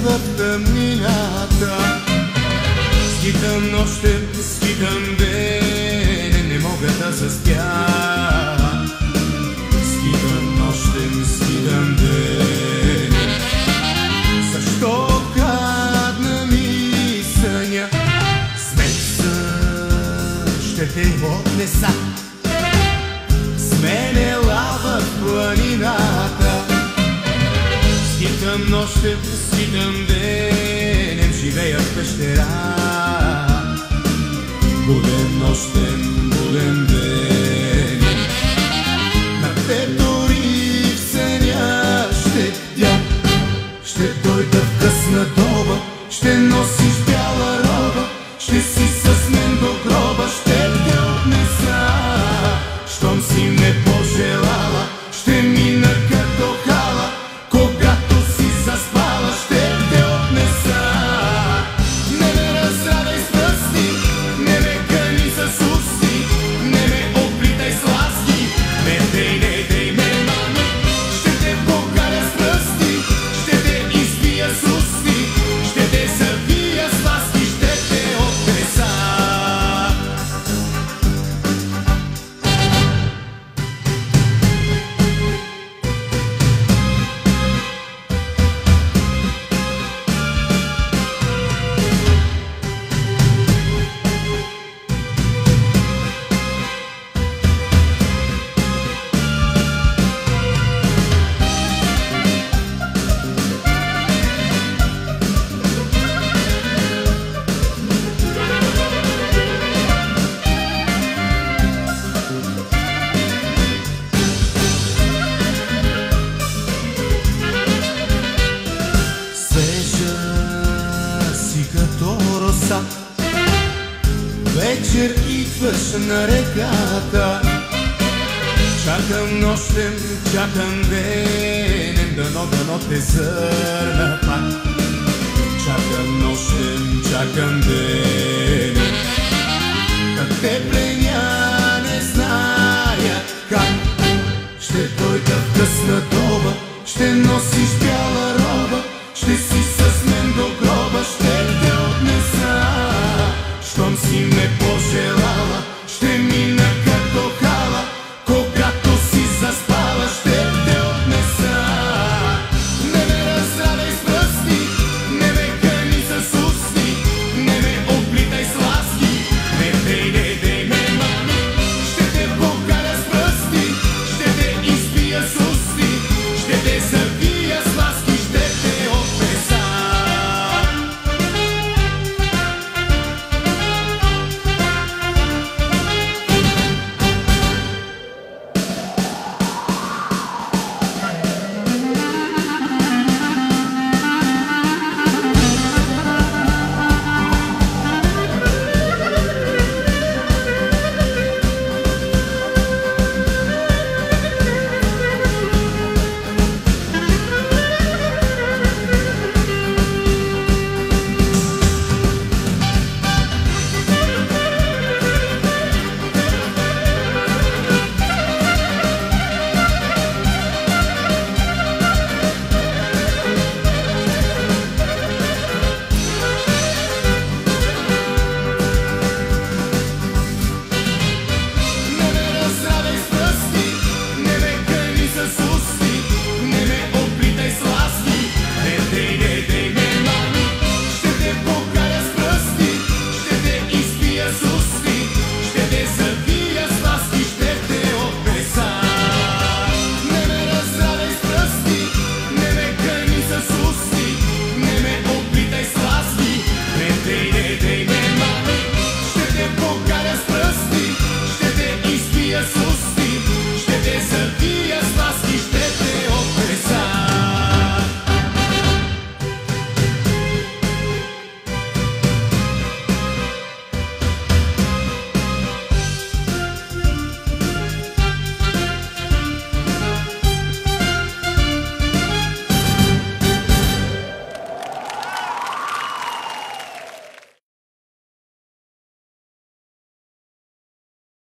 в тъмнината. Скитам нощем, скитам денем, не мога да заспя. Скитам нощем, скитам денем. Защо крадна ми съня? Ще те отнеса. С мен ела в планината. Скитам нощем, скитам денем, живея в пещера. Буден нощем, буден денем. На теб дори в съня ще бдя. Ще дойда в късна доба, ще носиш бяла роба. Ще си с мен до гроба, ще те отнеса. Щом си ме пожелала, ще мина като хала. Когато си заспала, ще те отнеса. Не ме разравяй с пръсти, не ме къни с усти, не ме оплитай с ласки, не дей ме мами. Ще те покаля с пръсти, ще те избия с усти, ще те завия с ласки, ще те отнеса. Вечер идваш на реката. Чакам нощем, чакам денем, дано те зърна пак. Чакам нощем, чакам денем, да те пленя, не зная как. Ще дойда в късна доба, ще носиш